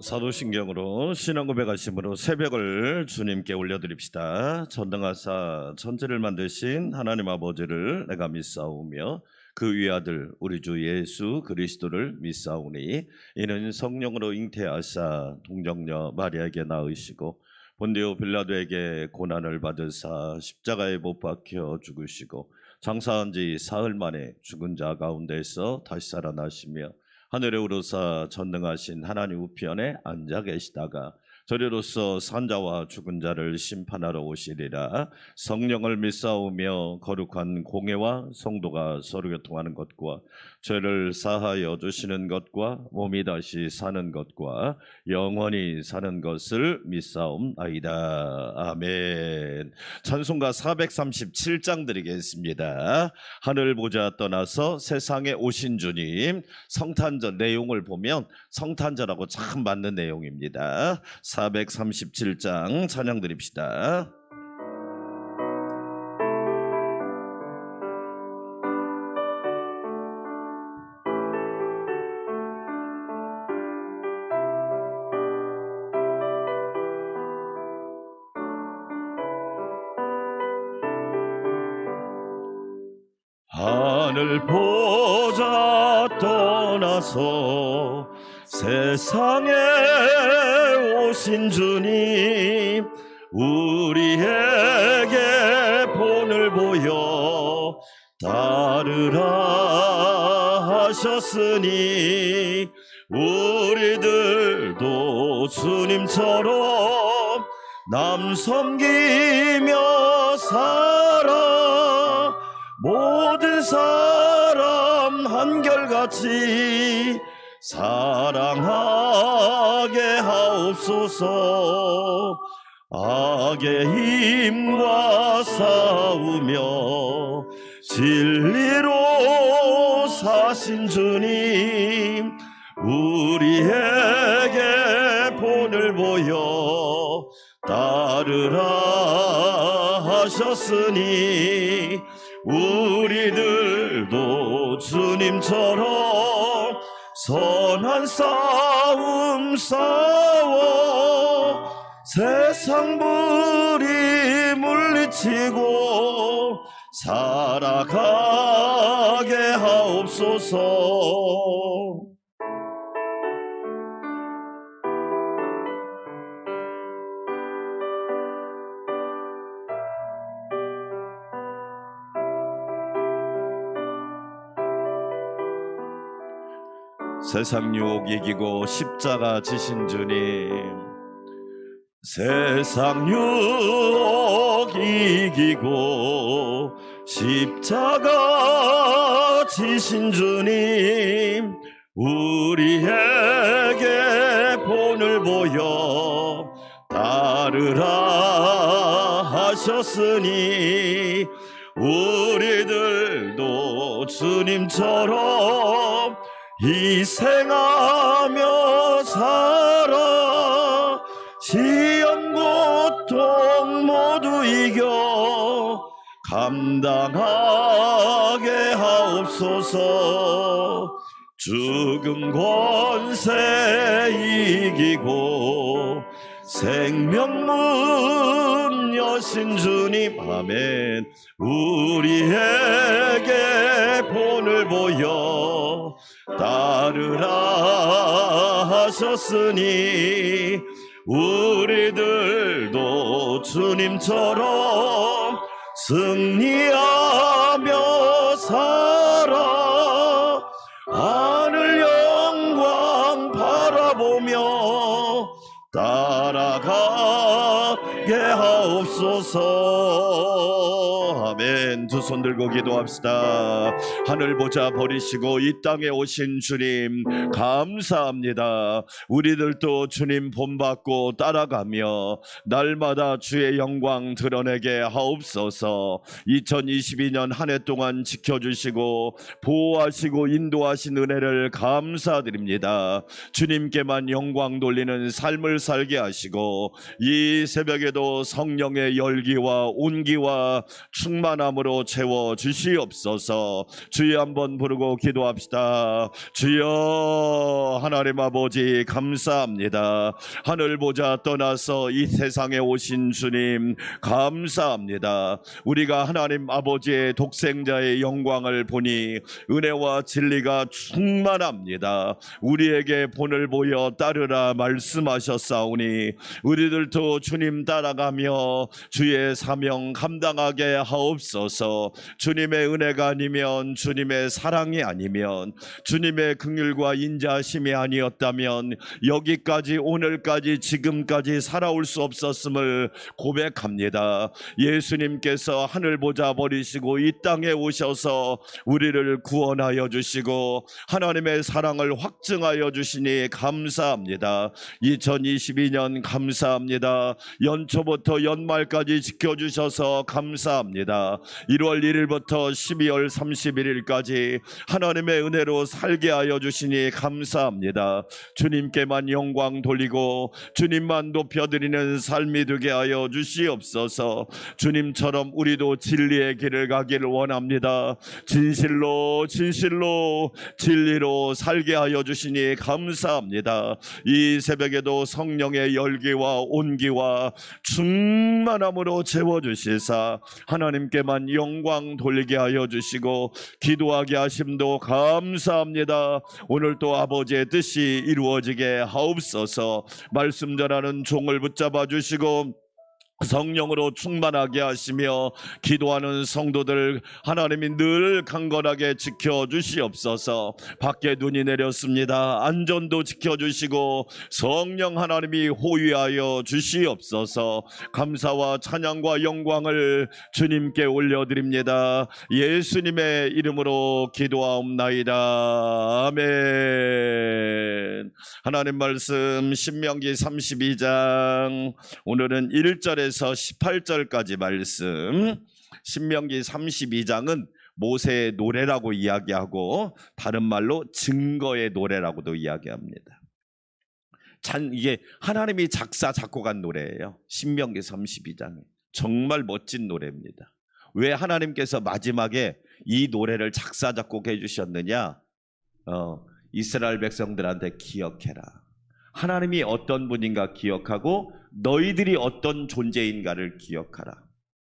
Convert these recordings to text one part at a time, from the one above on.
사도신경으로 신앙 고백하심으로 새벽을 주님께 올려드립시다. 전능하사 천지를 만드신 하나님 아버지를 내가 믿사오며 그 위아들 우리 주 예수 그리스도를 믿사오니 이는 성령으로 잉태하사 동정녀 마리아에게 낳으시고 본디오 빌라도에게 고난을 받으사 십자가에 못 박혀 죽으시고 장사한 지 사흘 만에 죽은 자 가운데서 다시 살아나시며 하늘에 오르사 전능하신 하나님 우편에 앉아 계시다가 저리로서 산자와 죽은 자를 심판하러 오시리라. 성령을 믿사오며 거룩한 공회와 성도가 서로 교통하는 것과 죄를 사하여 주시는 것과 몸이 다시 사는 것과 영원히 사는 것을 믿사옵나이다. 아멘. 찬송가 437장 드리겠습니다. 하늘 보자 떠나서 세상에 오신 주님. 성탄절 내용을 보면 성탄절하고 참 맞는 내용입니다. 437장 찬양 드립시다. 하늘 보자 떠나서 세상에 오신 주님, 우리에게 본을 보여 따르라 하셨으니 우리들도 주님처럼 남 섬기며 살아 모든 사람 한결같이 사랑하게 하옵소서. 악의 힘과 싸우며 진리로 사신 주님, 우리에게 본을 보여 따르라 하셨으니 우리들도 주님처럼 선한 싸움 싸워 세상 불이 물리치고 살아가게 하옵소서. 세상 유혹 이기고 십자가 지신 주님, 세상 유혹 이기고 십자가 지신 주님, 우리에게 본을 보여 따르라 하셨으니 우리들도 주님처럼 희생하며 살아 시험 고통 모두 이겨 감당하게 하옵소서. 죽음 권세 이기고 생명문 여신 주님, 아멘. 우리에게 본을 보여 따르라 하셨으니 우리들도 주님처럼 승리하며 살아 하늘 영광 바라보며 따라가게 하옵소서. 아멘. 두 손 들고 기도합시다. 하늘 보자 버리시고 이 땅에 오신 주님 감사합니다. 우리들도 주님 본받고 따라가며 날마다 주의 영광 드러내게 하옵소서. 2022년 한 해 동안 지켜주시고 보호하시고 인도하신 은혜를 감사드립니다. 주님께만 영광 돌리는 삶을 살게 하시고 이 새벽에도 성령의 열기와 온기와 충만함으로 채워 주시옵소서. 주여 한번 부르고 기도합시다. 주여 하나님 아버지 감사합니다. 하늘 보자 떠나서 이 세상에 오신 주님 감사합니다. 우리가 하나님 아버지의 독생자의 영광을 보니 은혜와 진리가 충만합니다. 우리에게 본을 보여 따르라 말씀하셨사오니 우리들도 주님 따라가며 주의 사명 감당하게 하옵소서. 주님의 은혜가 아니면, 주님의 사랑이 아니면, 주님의 긍휼과 인자하심이 아니었다면 여기까지, 오늘까지, 지금까지 살아올 수 없었음을 고백합니다. 예수님께서 하늘 보자 버리시고 이 땅에 오셔서 우리를 구원하여 주시고 하나님의 사랑을 확증하여 주시니 감사합니다. 2022년 감사합니다. 연초부터 연말까지 지켜주셔서 감사합니다. 1월 1일부터 12월 31일까지 하나님의 은혜로 살게 하여 주시니 감사합니다. 주님께만 영광 돌리고 주님만 높여드리는 삶이 되게 하여 주시옵소서. 주님처럼 우리도 진리의 길을 가기를 원합니다. 진실로 진리로 살게 하여 주시니 감사합니다. 이 새벽에도 성령의 열기와 온기와 충만함으로 채워주시사 하나님께만 영광 돌리게 하여 주시고 기도하게 하심도 감사합니다. 오늘 또 아버지의 뜻이 이루어지게 하옵소서. 말씀 전하는 종을 붙잡아 주시고 성령으로 충만하게 하시며 기도하는 성도들 하나님이 늘 강건하게 지켜주시옵소서. 밖에 눈이 내렸습니다. 안전도 지켜주시고 성령 하나님이 호위하여 주시옵소서. 감사와 찬양과 영광을 주님께 올려드립니다. 예수님의 이름으로 기도하옵나이다. 아멘. 하나님 말씀 신명기 32장 오늘은 1절에서 18절까지 말씀. 신명기 32장은 모세의 노래라고 이야기하고 다른 말로 증거의 노래라고도 이야기합니다. 이게 하나님이 작사 작곡한 노래예요. 신명기 32장이 정말 멋진 노래입니다. 왜 하나님께서 마지막에 이 노래를 작사 작곡해 주셨느냐? 이스라엘 백성들한테 기억해라. 하나님이 어떤 분인가 기억하고 너희들이 어떤 존재인가를 기억하라.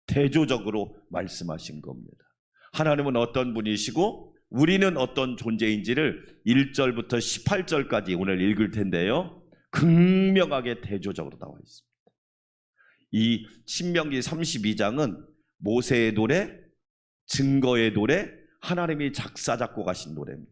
대조적으로 말씀하신 겁니다. 하나님은 어떤 분이시고 우리는 어떤 존재인지를 1절부터 18절까지 오늘 읽을 텐데요, 극명하게 대조적으로 나와 있습니다. 이 신명기 32장은 모세의 노래, 증거의 노래, 하나님이 작사 작곡하신 노래입니다.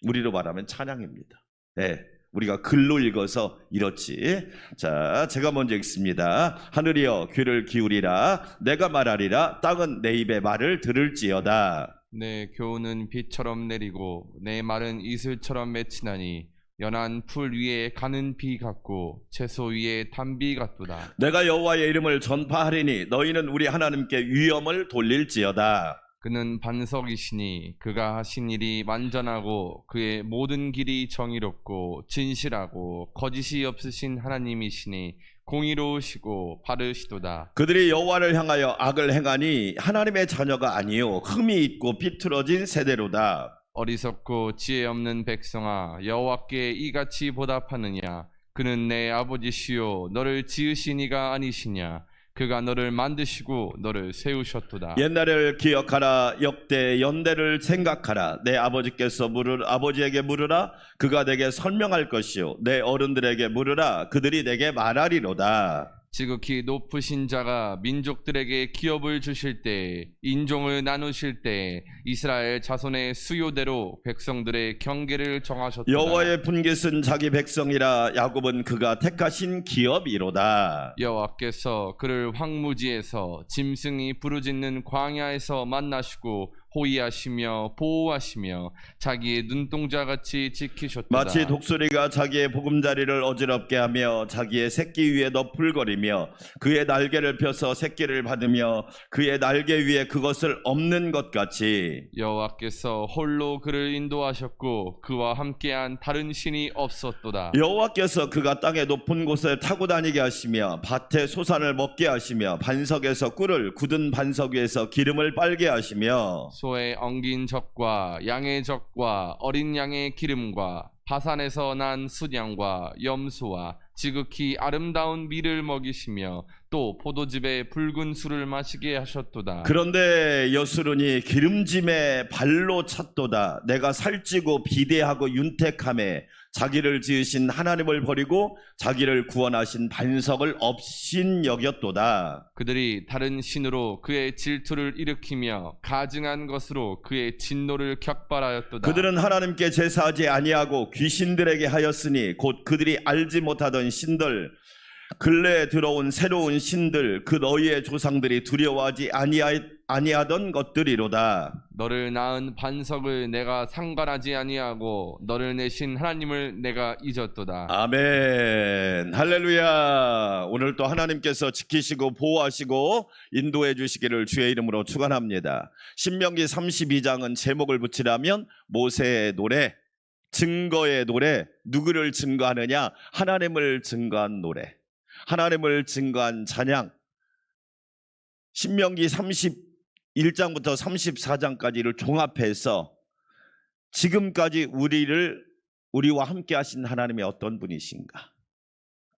우리로 말하면 찬양입니다. 네, 우리가 글로 읽어서 이렇지. 자, 제가 먼저 읽습니다. 하늘이여 귀를 기울이라. 내가 말하리라. 땅은 내 입의 말을 들을지어다. 내 교훈은 비처럼 내리고 내 말은 이슬처럼 맺히나니 연한 풀 위에 가는 비 같고 채소 위에 단비 같도다. 내가 여호와의 이름을 전파하리니 너희는 우리 하나님께 위엄을 돌릴지어다. 그는 반석이시니 그가 하신 일이 완전하고 그의 모든 길이 정의롭고 진실하고 거짓이 없으신 하나님이시니 공의로우시고 바르시도다. 그들이 여호와를 향하여 악을 행하니 하나님의 자녀가 아니요 흠이 있고 비틀어진 세대로다. 어리석고 지혜 없는 백성아, 여호와께 이같이 보답하느냐? 그는 내 아버지시요 너를 지으신 이가 아니시냐? 그가 너를 만드시고 너를 세우셨도다. 옛날을 기억하라. 역대 연대를 생각하라. 내 아버지에게 물으라. 그가 내게 설명할 것이요 내 어른들에게 물으라. 그들이 내게 말하리로다. 지극히 높으신 자가 민족들에게 기업을 주실 때, 인종을 나누실 때 이스라엘 자손의 수요대로 백성들의 경계를 정하셨도다. 여호와의 분깃은 자기 백성이라. 야곱은 그가 택하신 기업이로다. 여호와께서 그를 황무지에서 짐승이 부르짖는 광야에서 만나시고 호위하시며 보호하시며 자기의 눈동자같이 지키셨도다. 마치 독수리가 자기의 보금자리를 어지럽게 하며 자기의 새끼 위에 너풀거리며 그의 날개를 펴서 새끼를 받으며 그의 날개 위에 그것을 엎는 것 같이 여호와께서 홀로 그를 인도하셨고 그와 함께한 다른 신이 없었도다. 여호와께서 그가 땅의 높은 곳을 타고 다니게 하시며 밭에 소산을 먹게 하시며 반석에서 꿀을 굳은 반석 위에서 기름을 빨게 하시며 소의 엉긴 젖과 양의 젖과 어린 양의 기름과 바산에서 난 순양과 염소와 지극히 아름다운 밀을 먹이시며 또 포도즙에 붉은 술을 마시게 하셨도다. 그런데 여수론이 기름짐에 발로 찼도다. 내가 살찌고 비대하고 윤택함에 자기를 지으신 하나님을 버리고 자기를 구원하신 반석을 업신 여겼도다. 그들이 다른 신으로 그의 질투를 일으키며 가증한 것으로 그의 진노를 격발하였도다. 그들은 하나님께 제사하지 아니하고 귀신들에게 하였으니 곧 그들이 알지 못하던 신들, 근래에 들어온 새로운 신들, 그 너희의 조상들이 두려워하지 아니하던 것들이로다. 너를 낳은 반석을 내가 상관하지 아니하고 너를 내신 하나님을 내가 잊었도다. 아멘. 할렐루야. 오늘 또 하나님께서 지키시고 보호하시고 인도해 주시기를 주의 이름으로 축원합니다. 신명기 32장은 제목을 붙이라면 모세의 노래, 증거의 노래. 누구를 증거하느냐? 하나님을 증거한 노래, 하나님을 증거한 찬양. 신명기 31장부터 34장까지를 종합해서 지금까지 우리와 함께 하신 하나님이 어떤 분이신가.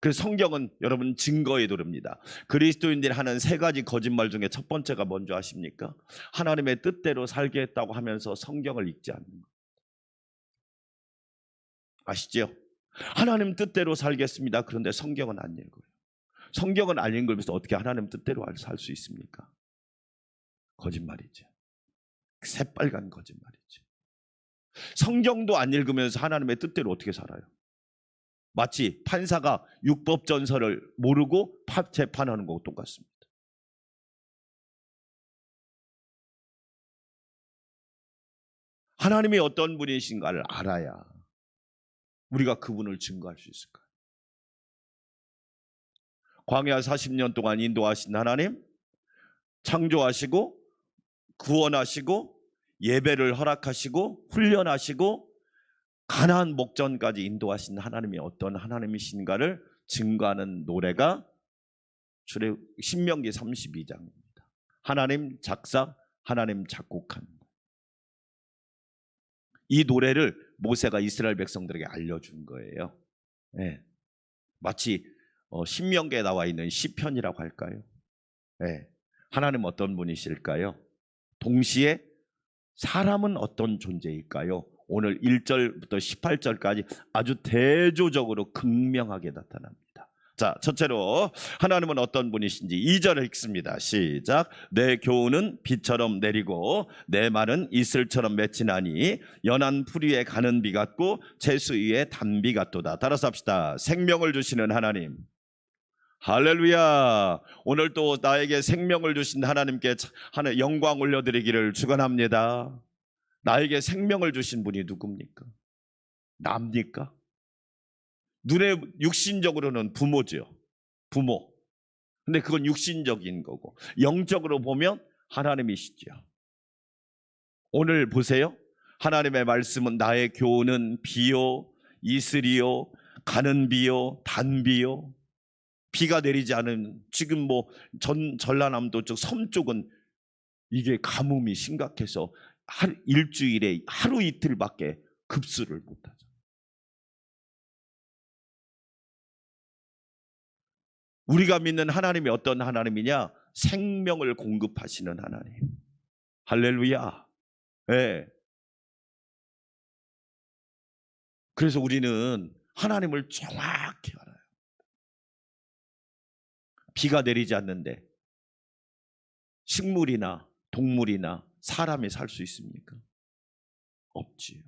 그 성경은 여러분 증거의 노래입니다. 그리스도인들이 하는 세 가지 거짓말 중에 첫 번째가 뭔지 아십니까? 하나님의 뜻대로 살겠다고 하면서 성경을 읽지 않는 것. 아시죠? 하나님 뜻대로 살겠습니다. 그런데 성경은 안 읽어요. 성경은 안 읽으면서 어떻게 하나님 뜻대로 살 수 있습니까? 거짓말이죠. 새빨간 거짓말이죠. 성경도 안 읽으면서 하나님의 뜻대로 어떻게 살아요? 마치 판사가 율법전서를 모르고 재판하는 거와 똑같습니다. 하나님이 어떤 분이신가를 알아야 우리가 그분을 증거할 수 있을 거예요. 광야 40년 동안 인도하신 하나님, 창조하시고 구원하시고 예배를 허락하시고 훈련하시고 가나안 목전까지 인도하신 하나님이 어떤 하나님이신가를 증거하는 노래가 신명기 32장입니다. 하나님 작사, 하나님 작곡한 이 노래를 모세가 이스라엘 백성들에게 알려준 거예요. 네. 마치 신명기에 나와 있는 시편이라고 할까요? 네. 하나님 어떤 분이실까요? 동시에 사람은 어떤 존재일까요? 오늘 1절부터 18절까지 아주 대조적으로 극명하게 나타납니다. 자, 첫째로 하나님은 어떤 분이신지 2절을 읽습니다. 시작. 내 교훈은 비처럼 내리고 내 말은 이슬처럼 맺히나니 연한 풀 위에 가는 비 같고 채수 위에 단비 같도다. 따라서 합시다. 생명을 주시는 하나님. 할렐루야. 오늘 또 나에게 생명을 주신 하나님께 영광 올려드리기를 축원합니다. 나에게 생명을 주신 분이 누굽니까? 납니까? 눈에 육신적으로는 부모죠. 부모. 근데 그건 육신적인 거고 영적으로 보면 하나님이시죠. 오늘 보세요. 하나님의 말씀은 나의 교훈은 비요, 이슬이요, 가는 비요, 단비요. 비가 내리지 않은 지금 전라남도 쪽 섬 쪽은 이게 가뭄이 심각해서 일주일에 하루 이틀밖에 급수를 못하죠. 우리가 믿는 하나님이 어떤 하나님이냐? 생명을 공급하시는 하나님. 할렐루야. 네. 그래서 우리는 하나님을 정확히 알아요. 비가 내리지 않는데 식물이나 동물이나 사람이 살 수 있습니까? 없지요.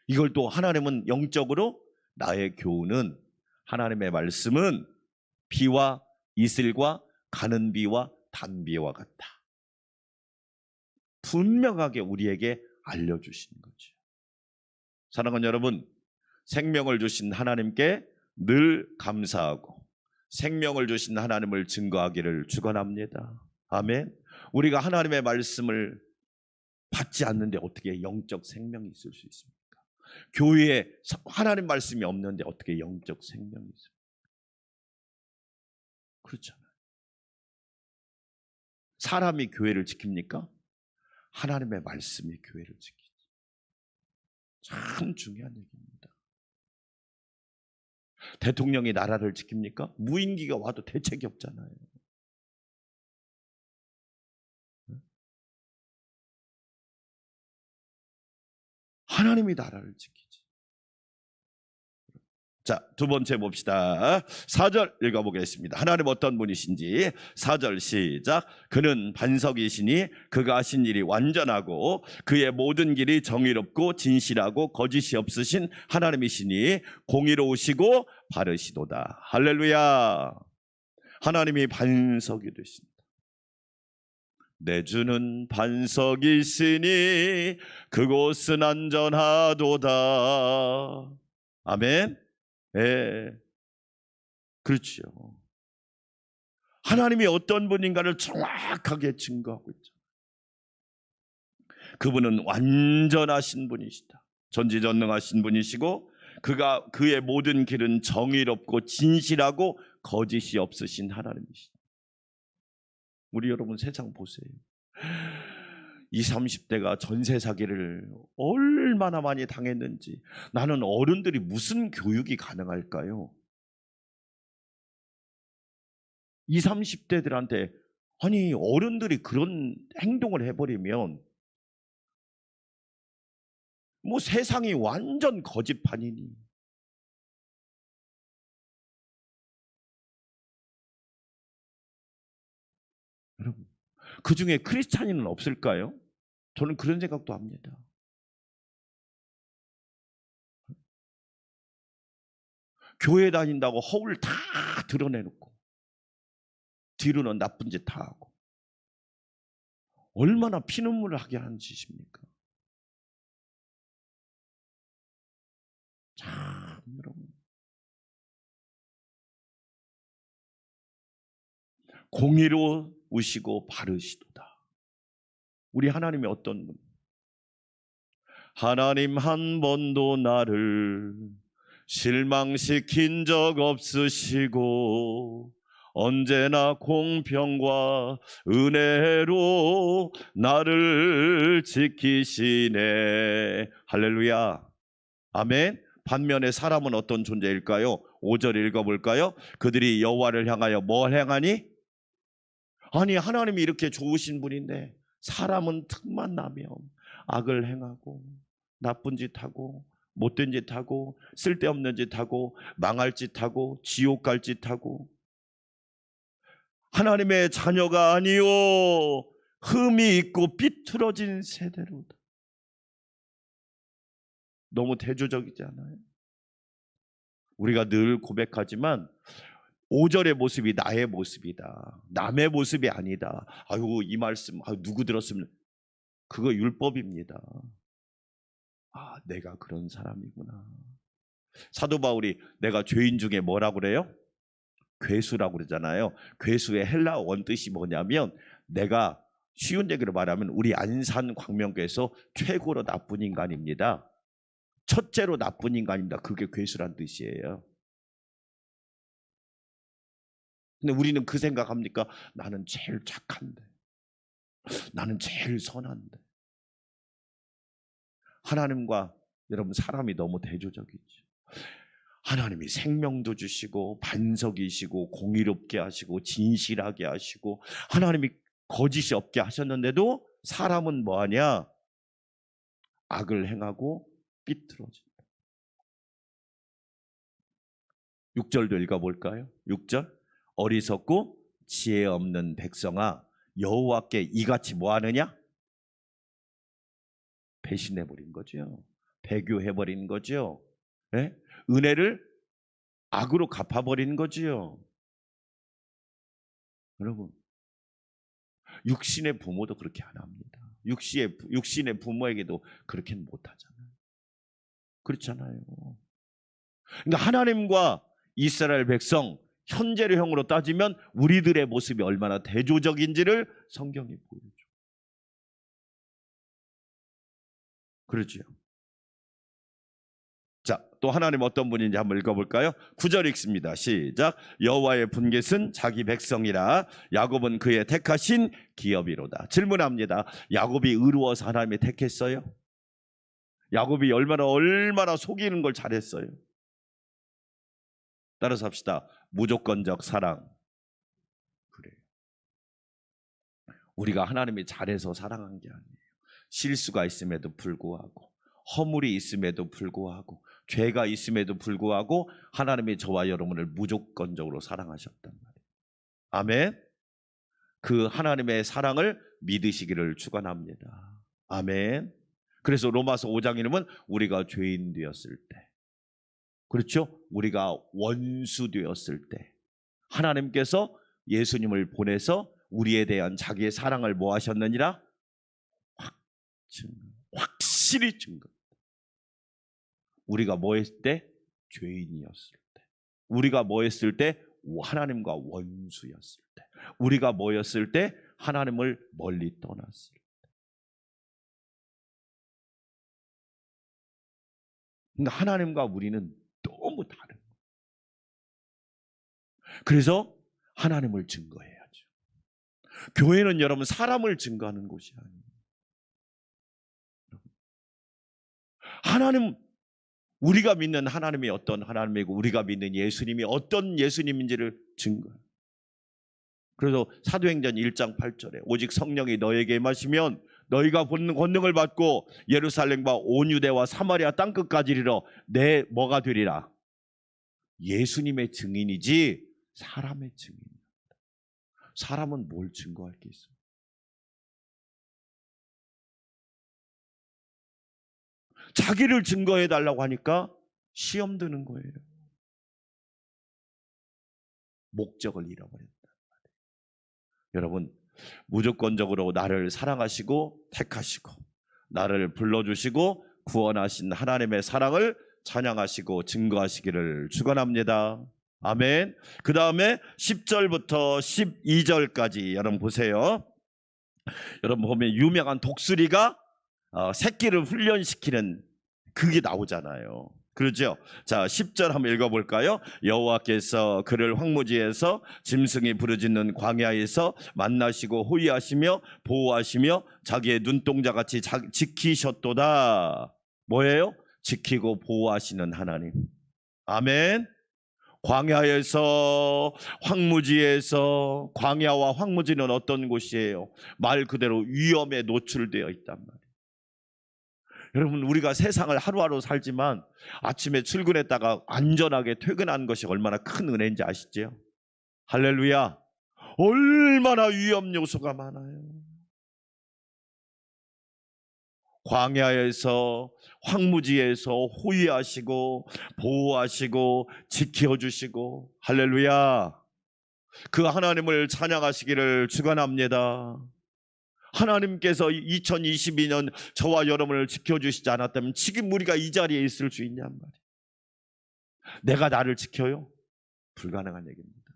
이걸 또 하나님은 영적으로 나의 교훈은 하나님의 말씀은 비와 이슬과 가는 비와 단비와 같다. 분명하게 우리에게 알려주시는 거죠. 사랑하는 여러분, 생명을 주신 하나님께 늘 감사하고 생명을 주신 하나님을 증거하기를 축원합니다. 아멘. 우리가 하나님의 말씀을 받지 않는데 어떻게 영적 생명이 있을 수 있습니까? 교회에 하나님 말씀이 없는데 어떻게 영적 생명이 있습니까? 그렇잖아요. 사람이 교회를 지킵니까? 하나님의 말씀이 교회를 지키죠. 참 중요한 얘기입니다. 대통령이 나라를 지킵니까? 무인기가 와도 대책이 없잖아요. 하나님이 나라를 지키지. 자, 두 번째 봅시다. 4절 읽어보겠습니다. 하나님 어떤 분이신지 4절 시작. 그는 반석이시니 그가 하신 일이 완전하고 그의 모든 길이 정의롭고 진실하고 거짓이 없으신 하나님이시니 공의로우시고 바르시도다. 할렐루야. 하나님이 반석이 되신다. 내 주는 반석이시니 그곳은 안전하도다. 아멘. 예, 그렇죠. 하나님이 어떤 분인가를 정확하게 증거하고 있죠. 그분은 완전하신 분이시다. 전지전능하신 분이시고 그의 모든 길은 정의롭고 진실하고 거짓이 없으신 하나님이시다. 우리 여러분 세상 보세요. 20, 30대가 전세 사기를 얼마나 많이 당했는지. 나는 어른들이 무슨 교육이 가능할까요? 20, 30대들한테 아니 어른들이 그런 행동을 해버리면 뭐 세상이 완전 거짓판이니. 여러분, 그 중에 크리스찬인은 없을까요? 저는 그런 생각도 합니다. 교회 다닌다고 허울 다 드러내놓고 뒤로는 나쁜 짓 다 하고 얼마나 피눈물을 하게 하는 짓입니까? 참 여러분, 공의로우시고 바르시도다. 우리 하나님이 어떤 분? 하나님 한 번도 나를 실망시킨 적 없으시고 언제나 공평과 은혜로 나를 지키시네. 할렐루야. 아멘. 반면에 사람은 어떤 존재일까요? 5절 읽어볼까요? 그들이 여호와를 향하여 뭘 행하니? 아니 하나님이 이렇게 좋으신 분인데 사람은 틈만 나면 악을 행하고 나쁜 짓 하고 못된 짓 하고 쓸데없는 짓 하고 망할 짓 하고 지옥 갈 짓 하고 하나님의 자녀가 아니요 흠이 있고 삐뚤어진 세대로다. 너무 대조적이지 않아요? 우리가 늘 고백하지만 5절의 모습이 나의 모습이다. 남의 모습이 아니다. 아유 이 말씀 누구 들었으면 그거 율법입니다. 아 내가 그런 사람이구나. 사도 바울이 내가 죄인 중에 뭐라고 그래요? 괴수라고 그러잖아요. 괴수의 헬라어 원뜻이 뭐냐면 내가 쉬운 얘기로 말하면 우리 안산 광명교에서 최고로 나쁜 인간입니다. 첫째로 나쁜 인간입니다. 그게 괴수란 뜻이에요. 근데 우리는 그 생각합니까? 나는 제일 착한데, 나는 제일 선한데. 하나님과 여러분 사람이 너무 대조적이죠. 하나님이 생명도 주시고 반석이시고 공의롭게 하시고 진실하게 하시고 하나님이 거짓이 없게 하셨는데도 사람은 뭐하냐? 악을 행하고 삐뚤어진다. 6절도 읽어볼까요? 6절 어리석고 지혜 없는 백성아 여호와께 이같이 뭐하느냐? 배신해버린 거죠. 배교해버린 거죠. 네? 은혜를 악으로 갚아버린 거지요. 여러분 육신의 부모도 그렇게 안 합니다. 육신의 부모에게도 그렇게는 못하잖아요. 그렇잖아요. 그러니까 하나님과 이스라엘 백성 현재형으로 따지면 우리들의 모습이 얼마나 대조적인지를 성경이 보여줘. 그렇죠. 자, 또 하나님 어떤 분인지 한번 읽어볼까요? 9절 읽습니다. 시작. 여호와의 분깃은 자기 백성이라 야곱은 그의 택하신 기업이로다. 질문합니다. 야곱이 의로워서 하나님이 택했어요? 야곱이 얼마나 속이는 걸 잘했어요? 따라서 합시다. 무조건적 사랑. 그래요. 우리가 하나님이 잘해서 사랑한 게 아니에요. 실수가 있음에도 불구하고, 허물이 있음에도 불구하고, 죄가 있음에도 불구하고 하나님이 저와 여러분을 무조건적으로 사랑하셨단 말이에요. 아멘. 그 하나님의 사랑을 믿으시기를 축원합니다. 아멘. 그래서 로마서 5장 이름은 우리가 죄인 되었을 때, 그렇죠? 우리가 원수 되었을 때 하나님께서 예수님을 보내서 우리에 대한 자기의 사랑을 뭐 하셨느니라? 확실히 증거. 우리가 뭐 했을 때? 죄인이었을 때. 우리가 뭐 했을 때? 하나님과 원수였을 때. 우리가 뭐였을 때? 하나님을 멀리 떠났을 때. 그러니까 하나님과 우리는 너무 다른 거예요. 그래서 하나님을 증거해야죠. 교회는 여러분 사람을 증거하는 곳이 아니에요. 하나님, 우리가 믿는 하나님이 어떤 하나님이고 우리가 믿는 예수님이 어떤 예수님인지를 증거해요. 그래서 사도행전 1장 8절에 오직 성령이 너에게 임하시면 너희가 본는 권능을 받고 예루살렘과 온 유대와 사마리아 땅끝까지 이르러 내 뭐가 되리라? 예수님의 증인이지 사람의 증인이다. 사람은 뭘 증거할 게 있어요? 자기를 증거해 달라고 하니까 시험 드는 거예요. 목적을 잃어버린다. 여러분, 무조건적으로 나를 사랑하시고 택하시고 나를 불러주시고 구원하신 하나님의 사랑을 찬양하시고 증거하시기를 축원합니다. 아멘. 그 다음에 10절부터 12절까지 여러분 보세요. 여러분 보면 유명한 독수리가 새끼를 훈련시키는 그게 나오잖아요. 그렇죠? 자, 10절 한번 읽어볼까요? 여호와께서 그를 황무지에서 짐승이 부르짖는 광야에서 만나시고 호위하시며 보호하시며 자기의 눈동자같이 지키셨도다. 뭐예요? 지키고 보호하시는 하나님. 아멘. 광야에서 황무지에서, 광야와 황무지는 어떤 곳이에요? 말 그대로 위험에 노출되어 있단 말이에요. 여러분, 우리가 세상을 하루하루 살지만 아침에 출근했다가 안전하게 퇴근하는 것이 얼마나 큰 은혜인지 아시죠? 할렐루야. 얼마나 위험 요소가 많아요. 광야에서 황무지에서 호위하시고 보호하시고 지켜주시고, 할렐루야. 그 하나님을 찬양하시기를 축원합니다. 하나님께서 2022년 저와 여러분을 지켜주시지 않았다면 지금 우리가 이 자리에 있을 수 있냔 말이에요. 내가 나를 지켜요? 불가능한 얘기입니다.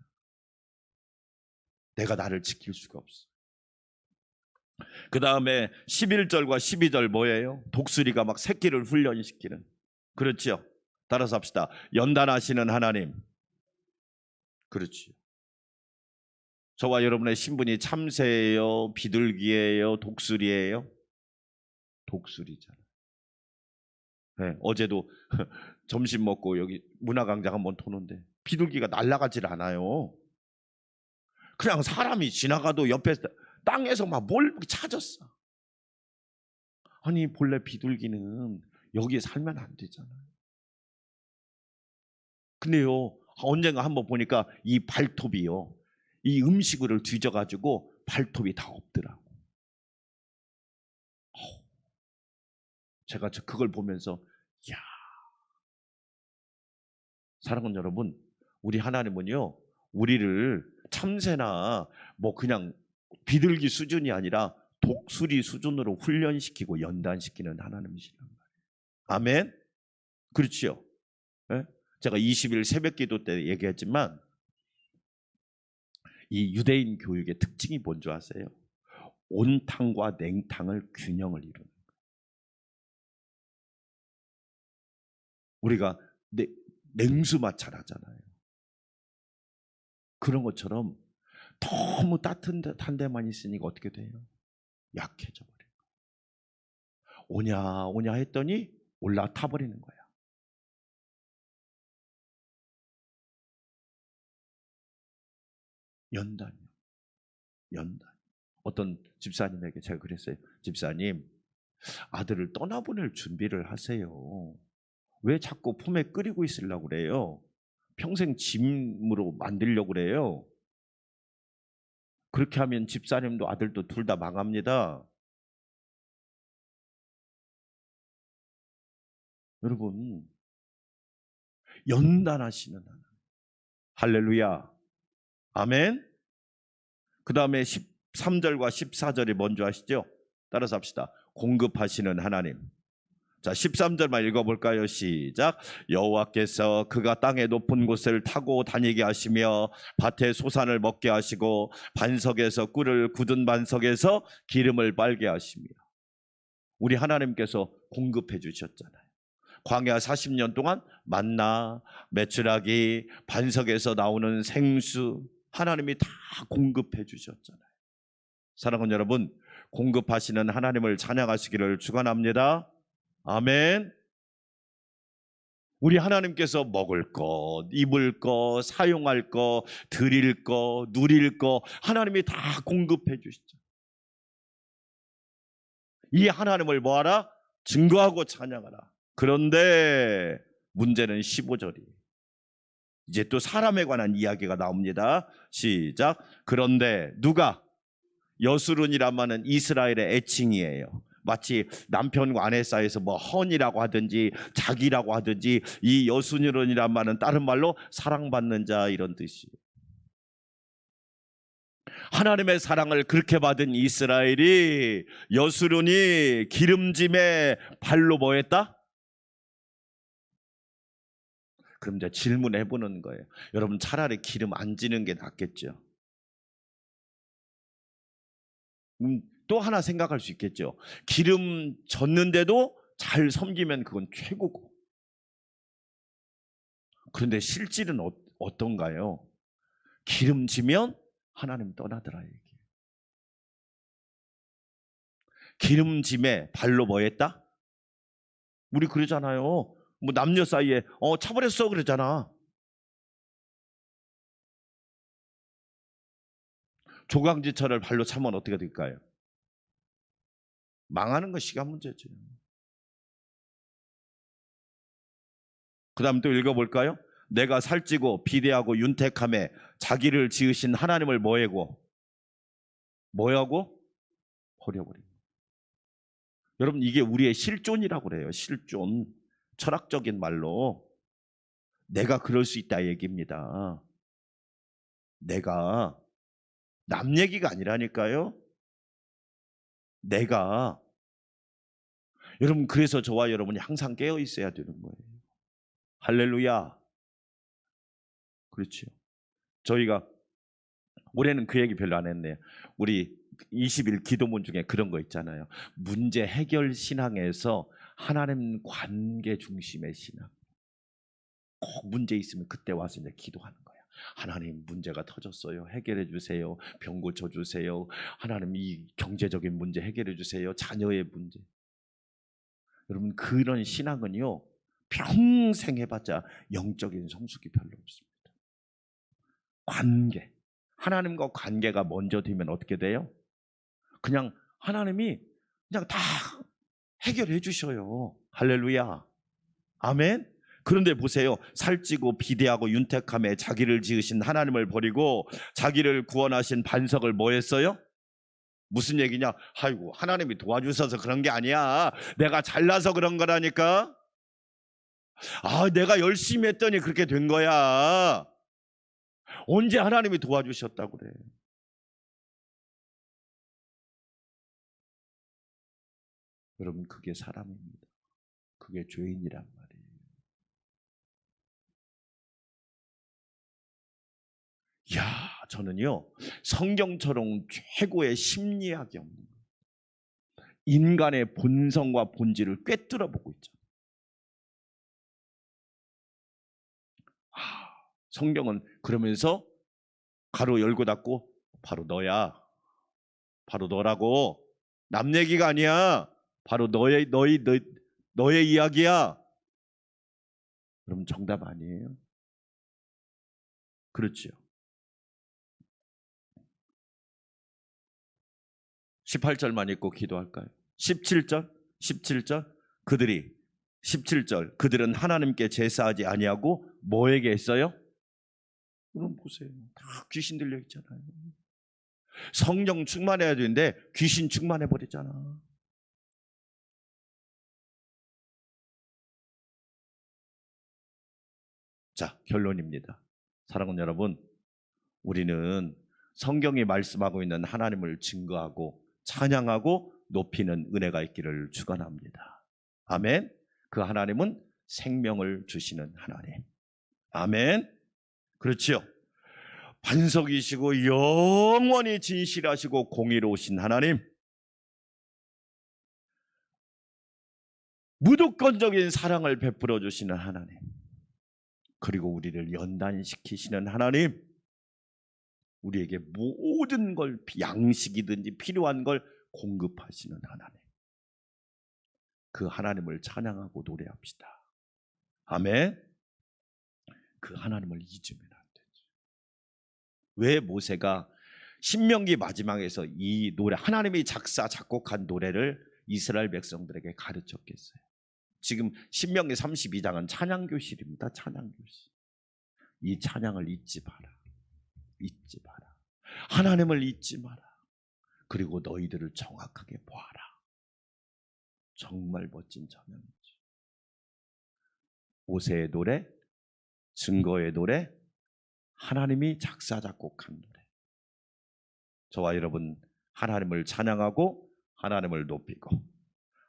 내가 나를 지킬 수가 없어. 그 다음에 11절과 12절 뭐예요? 독수리가 막 새끼를 훈련시키는. 그렇죠? 따라서 합시다. 연단하시는 하나님. 그렇지. 저와 여러분의 신분이 참새예요? 비둘기예요? 독수리예요? 독수리잖아요. 네, 어제도 점심 먹고 여기 문화광장 한번 도는데 비둘기가 날아가질 않아요. 그냥 사람이 지나가도 옆에 땅에서 막 뭘 찾았어. 아니, 본래 비둘기는 여기에 살면 안 되잖아요. 근데요, 언젠가 한번 보니까 이 발톱이요, 이 음식을 뒤져가지고 발톱이 다 없더라고. 제가 그걸 보면서 야, 사랑하는 여러분, 우리 하나님은요, 우리를 참새나 뭐 그냥 비둘기 수준이 아니라 독수리 수준으로 훈련시키고 연단시키는 하나님이시란 말이에요. 아멘. 그렇지요. 예? 제가 20일 새벽기도 때 얘기했지만 이 유대인 교육의 특징이 뭔지 아세요? 온탕과 냉탕을 균형을 이루는 거예요. 우리가 냉수 마찰 하잖아요. 그런 것처럼 너무 따뜻한 데만 있으니까 어떻게 돼요? 약해져 버려요. 오냐 오냐 했더니 올라타 버리는 거야. 연단이요. 연단. 어떤 집사님에게 제가 그랬어요. 집사님, 아들을 떠나보낼 준비를 하세요. 왜 자꾸 품에 끓이고 있으려고 그래요? 평생 짐으로 만들려고 그래요. 그렇게 하면 집사님도 아들도 둘 다 망합니다. 여러분, 연단하시는 하나님. 할렐루야. 아멘. 그 다음에 13절과 14절이 뭔지 아시죠? 따라서 합시다. 공급하시는 하나님. 자, 13절만 읽어볼까요? 시작. 여호와께서 그가 땅의 높은 곳을 타고 다니게 하시며 밭에 소산을 먹게 하시고 반석에서 꿀을 굳은 반석에서 기름을 빨게 하시며. 우리 하나님께서 공급해 주셨잖아요. 광야 40년 동안 만나, 메추라기, 반석에서 나오는 생수 하나님이 다 공급해 주셨잖아요. 사랑하는 여러분, 공급하시는 하나님을 찬양하시기를 축원합니다. 아멘. 우리 하나님께서 먹을 것, 입을 것, 사용할 것, 드릴 것, 누릴 것 하나님이 다 공급해 주시죠. 이 하나님을 뭐하라? 증거하고 찬양하라. 그런데 문제는 15절이에요. 이제 또 사람에 관한 이야기가 나옵니다. 시작. 그런데 누가? 여수룬이란 말은 이스라엘의 애칭이에요. 마치 남편과 아내 사이에서 뭐 헌이라고 하든지 자기라고 하든지 이 여수룬이란 말은 다른 말로 사랑받는 자 이런 뜻이에요. 하나님의 사랑을 그렇게 받은 이스라엘이 여수룬이 기름짐에 발로 뭐 했다? 그럼 이제 질문해 보는 거예요. 여러분 차라리 기름 안 지는 게 낫겠죠. 또 하나 생각할 수 있겠죠. 기름 졌는데도 잘 섬기면 그건 최고고. 그런데 실질은 어떤가요? 기름지면 하나님 떠나더라 얘기예요. 기름짐에 발로 뭐 했다? 우리 그러잖아요. 뭐 남녀 사이에 차버렸어 그러잖아. 조강지처를 발로 차면 어떻게 될까요? 망하는 건 시간 문제죠. 그 다음 또 읽어볼까요? 내가 살찌고 비대하고 윤택함에 자기를 지으신 하나님을 뭐하고 버려버립니다. 여러분 이게 우리의 실존이라고 그래요. 실존. 철학적인 말로 내가 그럴 수 있다 얘기입니다. 내가 남 얘기가 아니라니까요. 내가. 여러분 그래서 저와 여러분이 항상 깨어 있어야 되는 거예요. 할렐루야. 그렇죠. 저희가 올해는 그 얘기 별로 안 했네요. 우리 20일 기도문 중에 그런 거 있잖아요. 문제 해결 신앙에서 하나님 관계 중심의 신앙. 꼭 문제 있으면 그때 와서 이제 기도하는 거예요. 하나님 문제가 터졌어요. 해결해 주세요. 병 고쳐 주세요. 하나님 이 경제적인 문제 해결해 주세요. 자녀의 문제. 여러분 그런 신앙은요. 평생 해봤자 영적인 성숙이 별로 없습니다. 관계. 하나님과 관계가 먼저 되면 어떻게 돼요? 그냥 하나님이 그냥 다 해결해 주셔요. 할렐루야. 아멘. 그런데 보세요. 살찌고 비대하고 윤택함에 자기를 지으신 하나님을 버리고 자기를 구원하신 반석을 뭐 했어요? 무슨 얘기냐? 아이고 하나님이 도와주셔서 그런 게 아니야. 내가 잘나서 그런 거라니까. 내가 열심히 했더니 그렇게 된 거야. 언제 하나님이 도와주셨다고 그래. 여러분 그게 사람입니다. 그게 죄인이란 말이에요. 이야, 저는요 성경처럼 최고의 심리학이 없는 거예요. 인간의 본성과 본질을 꿰뚫어 보고 있죠. 성경은 그러면서 가로 열고 닫고 바로 너야. 바로 너라고. 남 얘기가 아니야. 바로 너의 이야기야. 그럼 정답 아니에요? 그렇죠. 18절만 읽고 기도할까요? 17절 그들이 17절 그들은 하나님께 제사하지 아니하고 뭐에게 했어요? 그럼 보세요. 다 귀신 들려 있잖아요. 성령 충만해야 되는데 귀신 충만해 버렸잖아. 자, 결론입니다. 사랑하는 여러분, 우리는 성경이 말씀하고 있는 하나님을 증거하고 찬양하고 높이는 은혜가 있기를 축원합니다. 아멘. 그 하나님은 생명을 주시는 하나님. 아멘. 그렇지요. 반석이시고 영원히 진실하시고 공의로우신 하나님, 무조건적인 사랑을 베풀어 주시는 하나님, 그리고 우리를 연단시키시는 하나님, 우리에게 모든 걸 양식이든지 필요한 걸 공급하시는 하나님, 그 하나님을 찬양하고 노래합시다. 아멘. 그 하나님을 잊으면 안 되죠. 왜 모세가 신명기 마지막에서 이 노래, 하나님이 작곡한 노래를 이스라엘 백성들에게 가르쳤겠어요? 지금 신명기 32장은 찬양교실입니다. 찬양교실. 이 찬양을 잊지 마라. 잊지 마라. 하나님을 잊지 마라. 그리고 너희들을 정확하게 보아라. 정말 멋진 찬양이죠. 모세의 노래, 증거의 노래, 하나님이 작곡한 노래. 저와 여러분, 하나님을 찬양하고 하나님을 높이고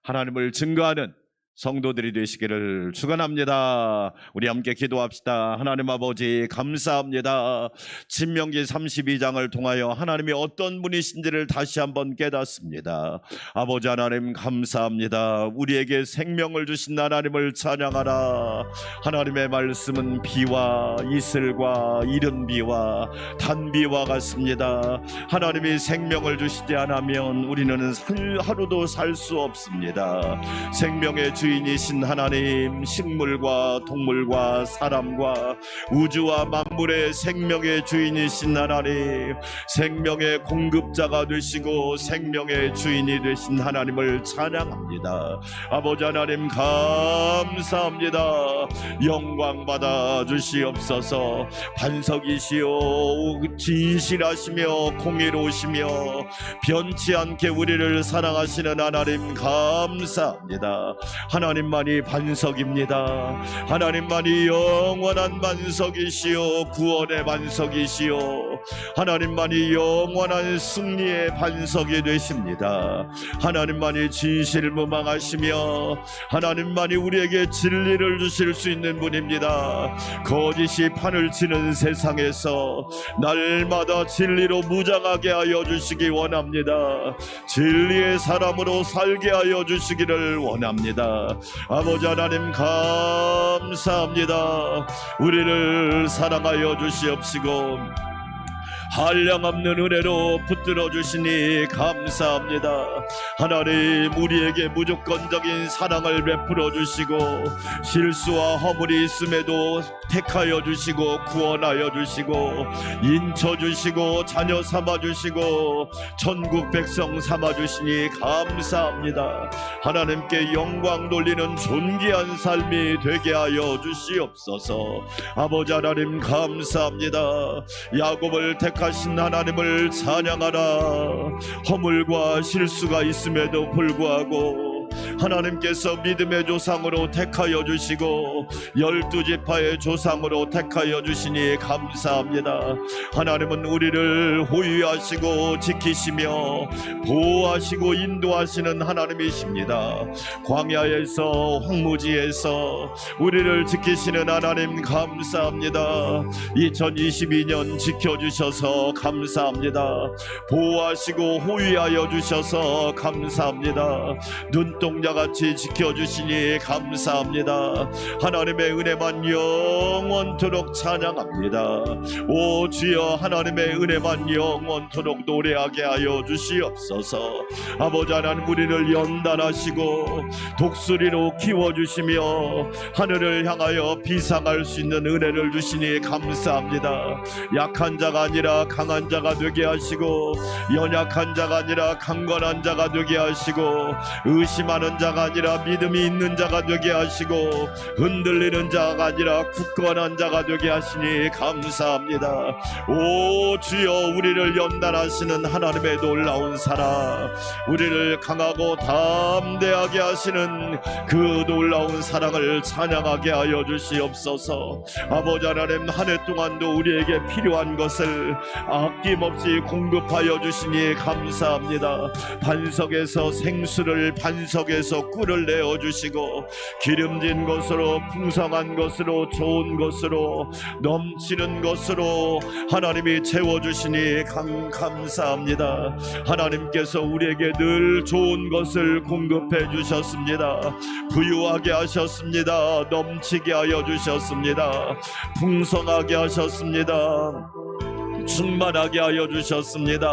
하나님을 증거하는 성도들이 되시기를 축원합니다. 우리 함께 기도합시다. 하나님 아버지, 감사합니다. 신명기 32장을 통하여 하나님이 어떤 분이신지를 다시 한번 깨닫습니다. 아버지 하나님, 감사합니다. 우리에게 생명을 주신 하나님을 찬양하라. 하나님의 말씀은 비와 이슬과 이른 비와 단비와 같습니다. 하나님이 생명을 주시지 않으면 우리는 하루도 살 수 없습니다. 생명의 주인이신 하나님, 식물과 동물과 사람과 우주와 만물의 생명의 주인이신 하나님, 생명의 공급자가 되시고 생명의 주인이 되신 하나님을 찬양합니다. 아버지 하나님, 감사합니다. 영광 받아 주시옵소서. 반석이시오 진실하시며 공의로우시며 변치 않게 우리를 사랑하시는 하나님, 감사합니다. 하나님만이 반석입니다. 하나님만이 영원한 반석이시오 구원의 반석이시오. 하나님만이 영원한 승리의 반석이 되십니다. 하나님만이 진실무망하시며 하나님만이 우리에게 진리를 주실 수 있는 분입니다. 거짓이 판을 치는 세상에서 날마다 진리로 무장하게 하여 주시기 원합니다. 진리의 사람으로 살게 하여 주시기를 원합니다. 아버지 하나님, 감사합니다. 우리를 사랑하여 주시옵시고 한량없는 은혜로 붙들어 주시니 감사합니다. 하나님, 우리에게 무조건적인 사랑을 베풀어 주시고 실수와 허물이 있음에도 택하여 주시고 구원하여 주시고 인쳐 주시고 자녀 삼아 주시고 천국 백성 삼아 주시니 감사합니다. 하나님께 영광 돌리는 존귀한 삶이 되게 하여 주시옵소서. 아버지 하나님, 감사합니다. 야곱을 택하신 하나님을 찬양하라. 허물과 실수가 있음에도 불구하고 하나님께서 믿음의 조상으로 택하여 주시고 12지파의 조상으로 택하여 주시니 감사합니다. 하나님은 우리를 호위하시고 지키시며 보호하시고 인도하시는 하나님이십니다. 광야에서 황무지에서 우리를 지키시는 하나님, 감사합니다. 2022년 지켜주셔서 감사합니다. 보호하시고 호위하여 주셔서 감사합니다. 눈 눈동자같이 지켜주시니 감사합니다. 하나님의 은혜만 영원토록 찬양합니다. 오 주여, 하나님의 은혜만 영원토록 노래하게 하여 주시옵소서. 아버지 하나님, 우리를 연단하시고 독수리로 키워주시며 하늘을 향하여 비상할 수 있는 은혜를 주시니 감사합니다. 약한 자가 아니라 강한 자가 되게 하시고, 연약한 자가 아니라 강건한 자가 되게 하시고, 의심하는 자가 아니라 믿음이 있는 자가 되게 하시고, 흔들리는 자가 아니라 굳건한 자가 되게 하시니 감사합니다. 오 주여, 우리를 연단하시는 하나님의 놀라운 사랑, 우리를 강하고 담대하게 하시는 그 놀라운 사랑을 찬양하게 하여 주시옵소서. 아버지 하나님, 한 해 동안도 우리에게 필요한 것을 아낌없이 공급하여 주시니 감사합니다. 반석에서 생수를, 반석에서 꿀을 내어주시고, 기름진 것으로, 풍성한 것으로, 좋은 것으로, 넘치는 것으로 하나님이 채워주시니 감사합니다. 하나님께서 우리에게 늘 좋은 것을 공급해 주셨습니다. 부유하게 하셨습니다. 넘치게 하여 주셨습니다. 풍성하게 하셨습니다. 충만하게 하여 주셨습니다.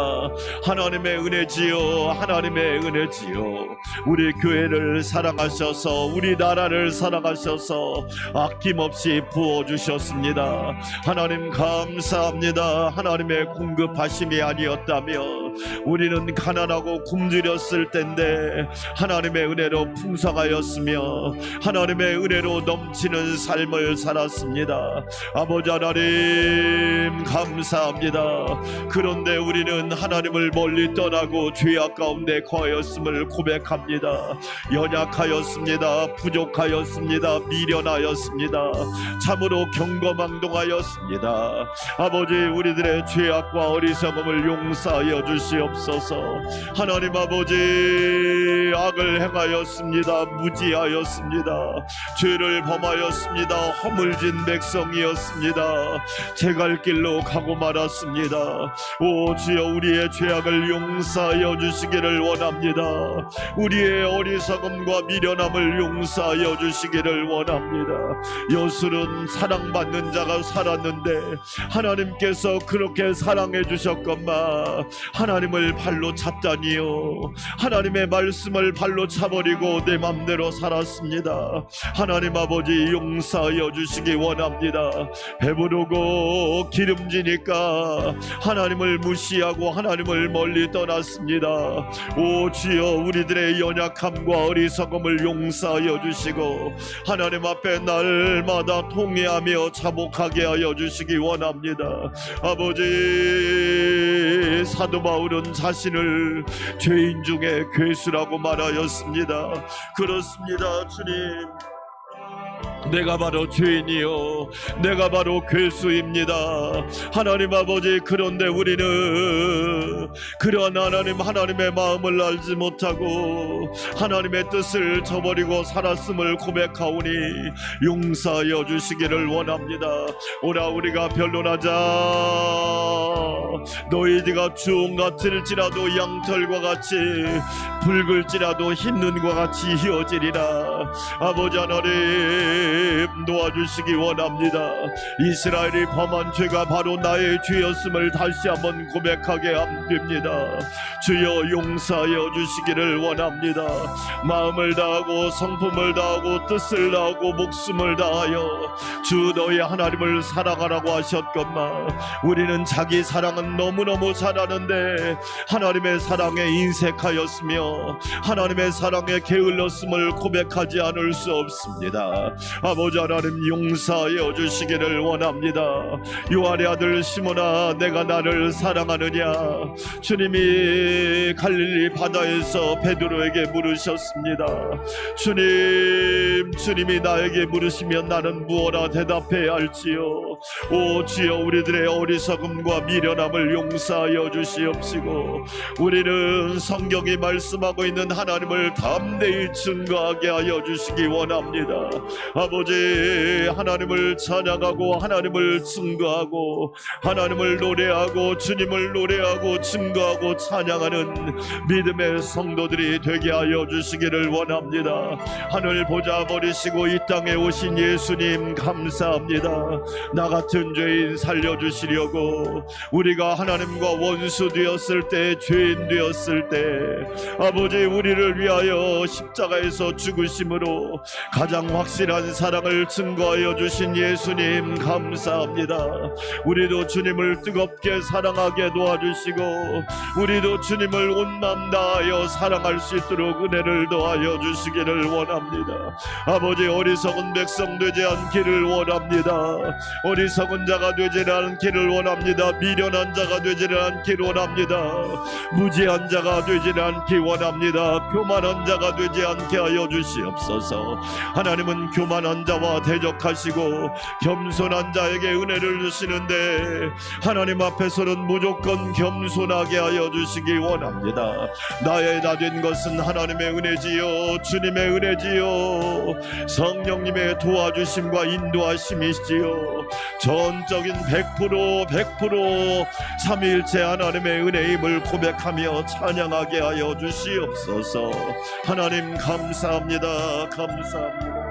하나님의 은혜지요, 하나님의 은혜지요. 우리 교회를 사랑하셔서, 우리 나라를 사랑하셔서 아낌없이 부어주셨습니다. 하나님 감사합니다. 하나님의 공급하심이 아니었다면 우리는 가난하고 굶주렸을 텐데, 하나님의 은혜로 풍성하였으며 하나님의 은혜로 넘치는 삶을 살았습니다. 아버지 하나님 감사합니다. 그런데 우리는 하나님을 멀리 떠나고 죄악 가운데 거하였음을 고백합니다. 연약하였습니다. 부족하였습니다. 미련하였습니다. 참으로 경거망동하였습니다. 아버지, 우리들의 죄악과 어리석음을 용서하여 주시옵소서. 하나님 아버지, 악을 행하였습니다. 무지하였습니다. 죄를 범하였습니다. 허물진 백성이었습니다. 제 갈 길로 가고 말았습니다. 오 주여, 우리의 죄악을 용서하여 주시기를 원합니다. 우리의 어리석음과 미련함을 용서하여 주시기를 원합니다. 여술은 사랑받는 자가 살았는데 하나님께서 그렇게 사랑해 주셨건만 하나님을 발로 잡다니요, 하나님의 말씀을 발로 차버리고 내 맘대로 살았습니다. 하나님 아버지, 용서하여 주시기 원합니다. 배부르고 기름지니까 하나님을 무시하고 하나님을 멀리 떠났습니다. 오 주여, 우리들의 연약함과 어리석음을 용서하여 주시고 하나님 앞에 날마다 통회하며 자복하게 하여 주시기 원합니다. 아버지, 사도 바울은 자신을 죄인 중에 괴수라고 말하였습니다. 그렇습니다. 주님, 내가 바로 죄인이요, 내가 바로 괴수입니다. 하나님 아버지, 그런데 우리는 그러한 하나님의 마음을 알지 못하고 하나님의 뜻을 저버리고 살았음을 고백하오니 용서하여 주시기를 원합니다. 오라, 우리가 변론하자. 너희가 주홍 같을지라도 양털과 같이, 붉을지라도 흰 눈과 같이 희어지리라. 아버지 하나님, 도와주시기 원합니다. 이스라엘이 범한 죄가 바로 나의 죄였음을 다시 한번 고백하게 합니다. 주여, 용서하여 주시기를 원합니다. 마음을 다하고 성품을 다하고 뜻을 다하고 목숨을 다하여 주 너희 하나님을 사랑하라고 하셨건만 우리는 자기 사랑은 너무너무 잘하는데 하나님의 사랑에 인색하였으며 하나님의 사랑에 게을렀음을 고백하지 않을 수 없습니다. 아버지 하나님, 용서하여 주시기를 원합니다. 요한의 아들 시몬아, 내가 나를 사랑하느냐? 주님이 갈릴리 바다에서 베드로에게 물으셨습니다. 주님이 나에게 물으시면 나는 무엇라 대답해야 할지요? 오 주여, 우리들의 어리석음과 미련함을 용서하여 주시옵시고, 우리는 성경이 말씀하고 있는 하나님을 담대히 증거하게 하여 주시기 원합니다. 아버지, 하나님을 찬양하고 하나님을 증거하고 하나님을 노래하고 주님을 노래하고 증거하고 찬양하는 믿음의 성도들이 되게 하여 주시기를 원합니다. 하늘 보좌 버리시고 이 땅에 오신 예수님 감사합니다. 나 같은 죄인 살려주시려고, 우리가 하나님과 원수 되었을 때, 죄인 되었을 때 아버지 우리를 위하여 십자가에서 죽으심으로 가장 확실한 사랑을 증거하여 주신 예수님 감사합니다. 우리도 주님을 뜨겁게 사랑하게 도와주시고, 우리도 주님을 온 마음 다하여 사랑할 수 있도록 은혜를 더하여 주시기를 원합니다. 아버지, 어리석은 백성 되지 않기를 원합니다. 어리석은 자가 되지 않기를 원합니다. 미련한 자가 되지 않기를 원합니다. 무지한 자가 되지 않기 원합니다. 교만한 자가 되지 않게 하여 주시옵소서. 하나님은 교만한 자와 대적하시고 겸손한 자에게 은혜를 주시는데, 하나님 앞에서는 무조건 겸손하게 하여 주시기 원합니다. 나의 나 된 것은 하나님의 은혜지요, 주님의 은혜지요, 성령님의 도와주심과 인도하심이시지요. 전적인 100% 삼위일체 하나님의 은혜임을 고백하며 찬양하게 하여 주시옵소서. 하나님 감사합니다. 감사합니다.